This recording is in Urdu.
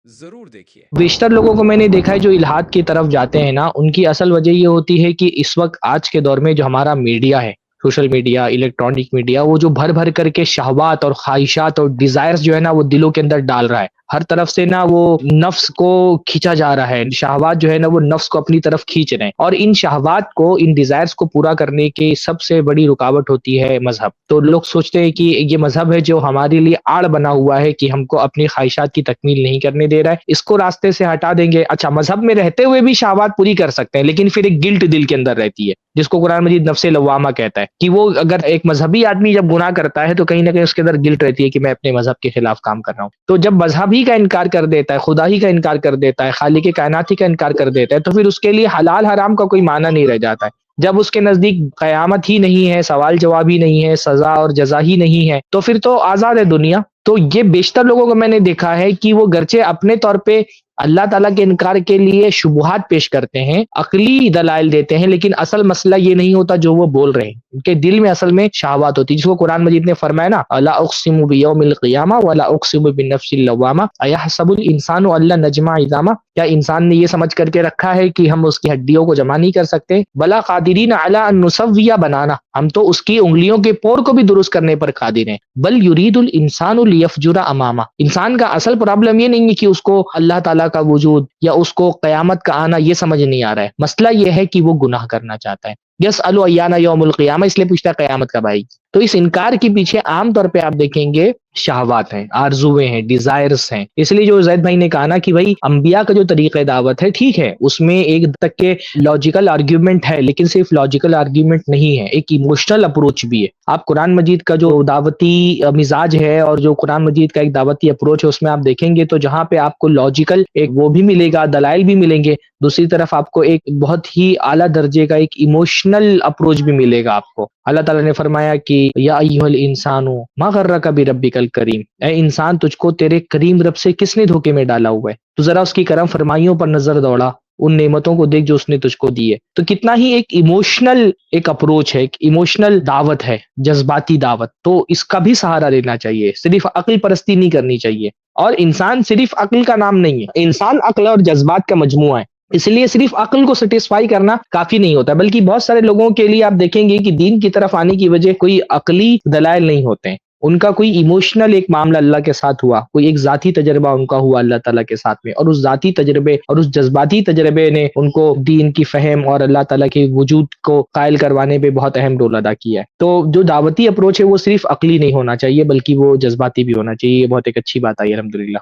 ضرور دیکھیے۔ بیشتر لوگوں کو میں نے دیکھا ہے جو الحاد کی طرف جاتے ہیں نا، ان کی اصل وجہ یہ ہوتی ہے کہ اس وقت آج کے دور میں جو ہمارا میڈیا ہے، سوشل میڈیا، الیکٹرانک میڈیا، وہ جو بھر بھر کر کے شہوات اور خواہشات اور ڈیزائرز جو ہے نا وہ دلوں کے اندر ڈال رہا ہے، ہر طرف سے نا وہ نفس کو کھینچا جا رہا ہے، شہوات جو ہے نا وہ نفس کو اپنی طرف کھینچ رہے ہیں، اور ان شہوات کو، ان ڈیزائرز کو پورا کرنے کی سب سے بڑی رکاوٹ ہوتی ہے مذہب۔ تو لوگ سوچتے ہیں کہ یہ مذہب ہے جو ہمارے لیے آڑ بنا ہوا ہے کہ ہم کو اپنی خواہشات کی تکمیل نہیں کرنے دے رہا ہے، اس کو راستے سے ہٹا دیں گے۔ اچھا، مذہب میں رہتے ہوئے بھی شہوات پوری کر سکتے ہیں، لیکن پھر ایک گلٹ دل کے اندر رہتی ہے، جس کو قرآن مجید نفس لوامہ کہتا ہے، کہ وہ اگر ایک مذہبی آدمی جب گناہ کرتا ہے تو کہیں نہ کہیں اس کے اندر گلٹ رہتی ہے کہ میں اپنے مذہب کے خلاف کام کر رہا ہوں۔ تو جب مذہب ہی کا انکار کر دیتا ہے، خدا ہی کا انکار کر دیتا ہے، خالق کائنات ہی کا انکار کر دیتا ہے، تو پھر اس کے لیے حلال حرام کا کوئی معنی نہیں رہ جاتا ہے۔ جب اس کے نزدیک قیامت ہی نہیں ہے، سوال جواب ہی نہیں ہے، سزا اور جزا ہی نہیں ہے، تو پھر تو آزاد ہے دنیا۔ تو یہ بیشتر لوگوں کو میں نے دیکھا ہے کہ وہ گرچہ اپنے طور پہ اللہ تعالیٰ کے انکار کے لیے شبہات پیش کرتے ہیں، عقلی دلائل دیتے ہیں، لیکن اصل مسئلہ یہ نہیں ہوتا جو وہ بول رہے ہیں، ان کے دل میں اصل میں شہوات ہوتی ہے، جس کو قرآن مجید نے فرمایا نا، لا اقسم بیوم القیامہ ولا اقسم بالنفس اللوامہ ایحسب الانسان ان لن نجمع عظامہ، کیا انسان نے یہ سمجھ کر کے رکھا ہے کہ ہم اس کی ہڈیوں کو جمع نہیں کر سکتے؟ بلا قادرین علی ان نسوی بنانا، ہم تو اس کی انگلیوں کے پور کو بھی درست کرنے پر قادر ہیں۔ بل یرید الانسان لیفجر امامہ، انسان کا اصل پرابلم یہ نہیں ہے کہ اس کو اللہ تعالیٰ کا وجود یا اس کو قیامت کا آنا یہ سمجھ نہیں آ رہا ہے، مسئلہ یہ ہے کہ وہ گناہ کرنا چاہتا ہے۔ یسأل ایان یوم القیامہ، اس لیے پوچھتا ہے قیامت کب آئے گی۔ تو اس انکار کے پیچھے عام طور پہ آپ دیکھیں گے شہوات ہیں، آرزویں ہیں، ڈیزائرز ہیں۔ اس لیے جو زید بھائی نے کہا نا کہ بھائی انبیاء کا جو طریقہ دعوت ہے ٹھیک ہے، اس میں ایک تک کے لاجیکل آرگیومنٹ ہے، لیکن صرف لاجیکل آرگیومنٹ نہیں ہے، ایک ایموشنل اپروچ بھی ہے۔ آپ قرآن مجید کا جو دعوتی مزاج ہے اور جو قرآن مجید کا ایک دعوتی اپروچ ہے، اس میں آپ دیکھیں گے تو جہاں پہ آپ کو لاجیکل ایک وہ بھی ملے گا، دلائل بھی ملیں گے، دوسری طرف آپ کو ایک بہت ہی اعلیٰ درجے کا ایک ایموشنل اپروچ بھی ملے گا آپ کو۔ اللہ تعالیٰ نے فرمایا کہ یا ایھا الانسان ما غرک بربک الکریم، اے انسان تجھ کو تیرے کریم رب سے کس نے دھوکے میں ڈالا ہوا ہے؟ تو ذرا اس کی کرم فرمائیوں پر نظر دوڑا، ان نعمتوں کو دیکھ جو اس نے تجھ کو دی ہے۔ تو کتنا ہی ایک ایموشنل ایک اپروچ ہے، ایک ایموشنل دعوت ہے، جذباتی دعوت، تو اس کا بھی سہارا لینا چاہیے، صرف عقل پرستی نہیں کرنی چاہیے۔ اور انسان صرف عقل کا نام نہیں ہے، انسان عقل اور جذبات کا مجموعہ ہے، اس لیے صرف عقل کو سٹیسفائی کرنا کافی نہیں ہوتا، بلکہ بہت سارے لوگوں کے لیے آپ دیکھیں گے کہ دین کی طرف آنے کی وجہ کوئی عقلی دلائل نہیں ہوتے ہیں، ان کا کوئی ایموشنل ایک معاملہ اللہ کے ساتھ ہوا، کوئی ایک ذاتی تجربہ ان کا ہوا اللہ تعالیٰ کے ساتھ میں، اور اس ذاتی تجربے اور اس جذباتی تجربے نے ان کو دین کی فہم اور اللہ تعالیٰ کے وجود کو قائل کروانے پہ بہت اہم رول ادا کیا ہے۔ تو جو دعوتی اپروچ ہے وہ صرف عقلی نہیں ہونا چاہیے، بلکہ وہ جذباتی بھی ہونا چاہیے۔ یہ بہت ایک اچھی بات آئی الحمدللہ۔